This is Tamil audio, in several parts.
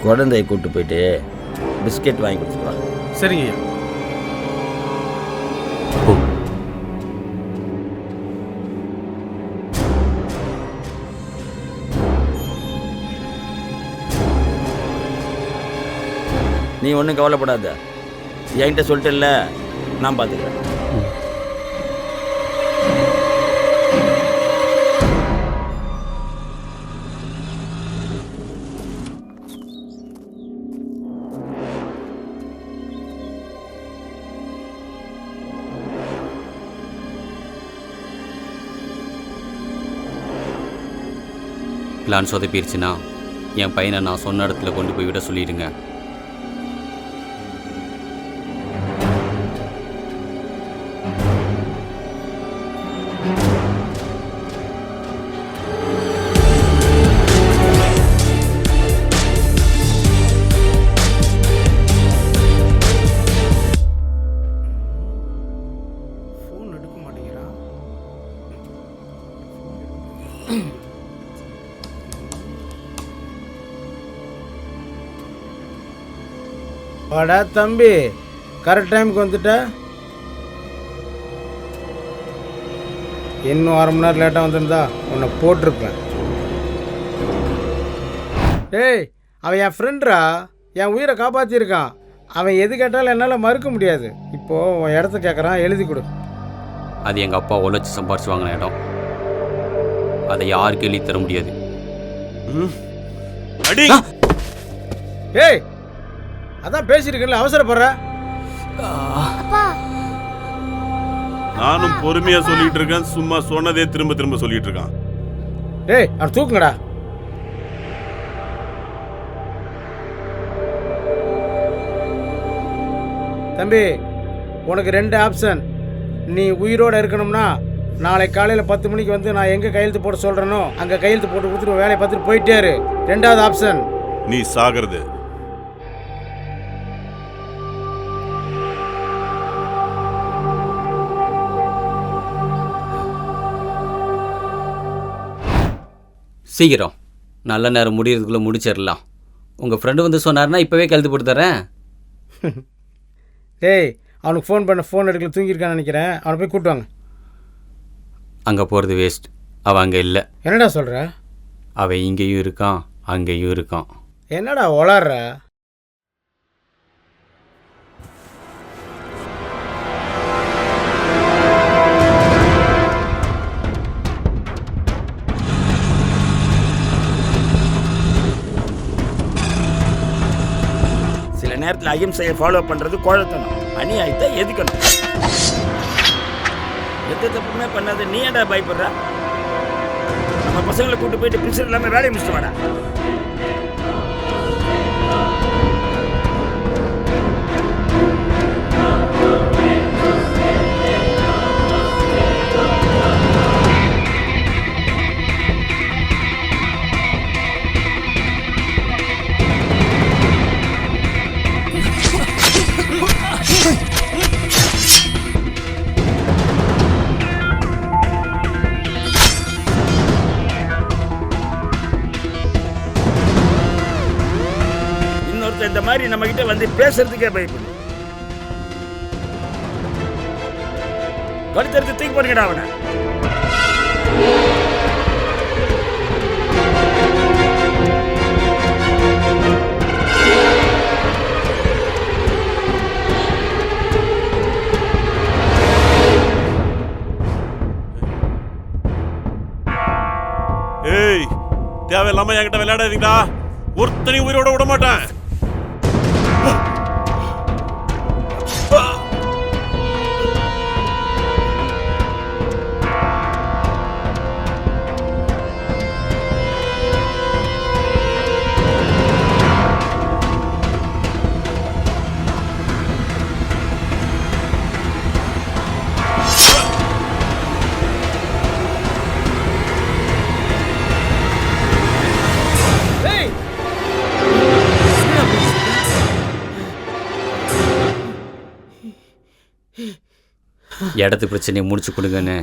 குழந்தைய கூப்பிட்டு போயிட்டு பிஸ்கெட் வாங்கி கொடுத்துருவா. சரிங்க ஐயா. நீ ஒன்றும் கவலைப்படாத, என்கிட்ட சொல்லிட்டேன்ல, நான் பார்த்துக்கிறேன். பிளான் சொதப்பிடுச்சுன்னா என் பையனை நான் சொன்ன இடத்துல கொண்டு போய் விட சொல்லிடுங்க. ஃபோன் எடுக்க மாட்டேங்கிறான். வாடா தம்பி, கரெக்ட் டைமுக்கு வந்துட்ட. இன்னும் 1/2 மணி நேரம் லேட்டாக வந்திருந்தா உன்னை போட்டிருப்பேன். ஏய், அவன் என் ஃப்ரெண்ட்ரா, என் உயிரை காப்பாற்றிருக்கான். அவன் எது கேட்டாலும் என்னால் மறுக்க முடியாது. இப்போது உன் இடத்த கேட்குறான், எழுதி கொடு. அது எங்கள் அப்பா உழைச்சி சம்பாரிச்சு வாங்கின இடம். அதை யாருக்கு எழுதி தர முடியாது. ஏய், அதான் பேசியிருக்கேன்ல, அவசரப்படுற. நானும் பொறுமையா சொல்லிட்டு இருக்கேன், சும்மா சொன்னதே திரும்ப திரும்ப சொல்லிட்டு இருக்கான். ஏய், அவன் தூக்குங்கடா. தம்பி, உனக்கு 2 ஆப்ஷன். நீ உயிரோடு இருக்கணும்னா நாளை காலையில் 10 மணிக்கு வந்து நான் எங்கே கையெழுத்து போட சொல்கிறேனோ அங்கே கையெழுத்து போட்டு கொடுத்துட்டு வேலையை பார்த்துட்டு போயிட்டே இரு. 2வது ஆப்ஷன், நீ சாகிறது. சீக்கிரம், நல்ல நேரம் முடியறதுக்குள்ளே முடிச்சிடலாம். உங்கள் ஃப்ரெண்டு வந்து சொன்னார்னா இப்போவே கழுத்து போட்டு தரேன். ஏய், அவனுக்கு ஃபோன் பண்ண, ஃபோன் எடுக்கல, தூங்கியிருக்கான்னு நினைக்கிறேன். அவனை போய் கூப்பிட்டு வாங்க. அங்கே போகிறது வேஸ்ட். அவன் அங்கே இல்லை. என்னடா சொல்கிற? அவன் இங்கேயும் இருக்கான், அங்கேயும் இருக்கான். என்னடா உளர்ற? சில நேரத்தில் அகிம்சையை ஃபாலோ பண்ணுறது கோழத்தனம், அநியாயத்தை எதுக்கணும். எந்த தப்புமே பண்ணாத நீ ஏன்டா பயப்படுற? நம்ம பசங்களை கூப்பிட்டு போயிட்டு பிரிசர் இல்லாமல் வேலையை முடிச்சுட்டு வாடா. இந்த மாதிரி நம்ம கிட்ட வந்து பேசுறதுக்கே பயப்படும். கழுத்தெடுத்து தூக்கி போடுங்கடா அவனை. ஏய், தேவையில்லாம என்கிட்ட விளையாடாதீங்களா? ஒருத்தனி உயிரோட விட மாட்டேன். இடத்து பிரச்சனையை முடிச்சு கொடுங்கன்னு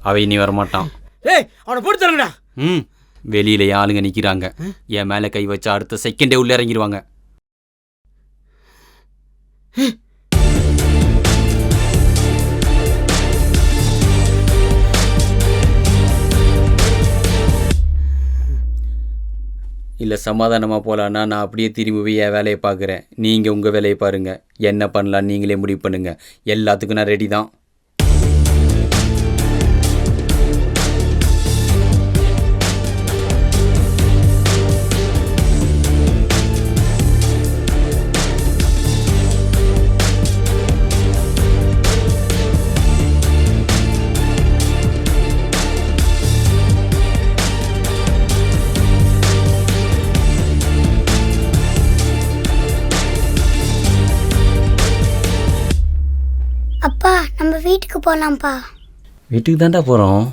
அவன் இனி வரமாட்டான். ஏய், அவனை போட்டு தரங்கடா. வெளியில ஆளுங்க நிற்கிறாங்க. என் மேலே கை வச்சா அடுத்த செகண்டே உள்ளே இறங்கிடுவாங்க. இல்லை சமாதானமாக போகலான்னா நான் அப்படியே திரும்பி போய் என் வேலையை பார்க்குறேன். நீங்கள் உங்கள் வேலையை பாருங்கள். என்ன பண்ணலாம் நீங்களே முடிவு பண்ணுங்கள். எல்லாத்துக்கும் நான் ரெடி தான். அப்பா நம்ம வீட்டுக்கு போகலாம்ப்பா. வீட்டுக்கு தான்டா போகிறோம்.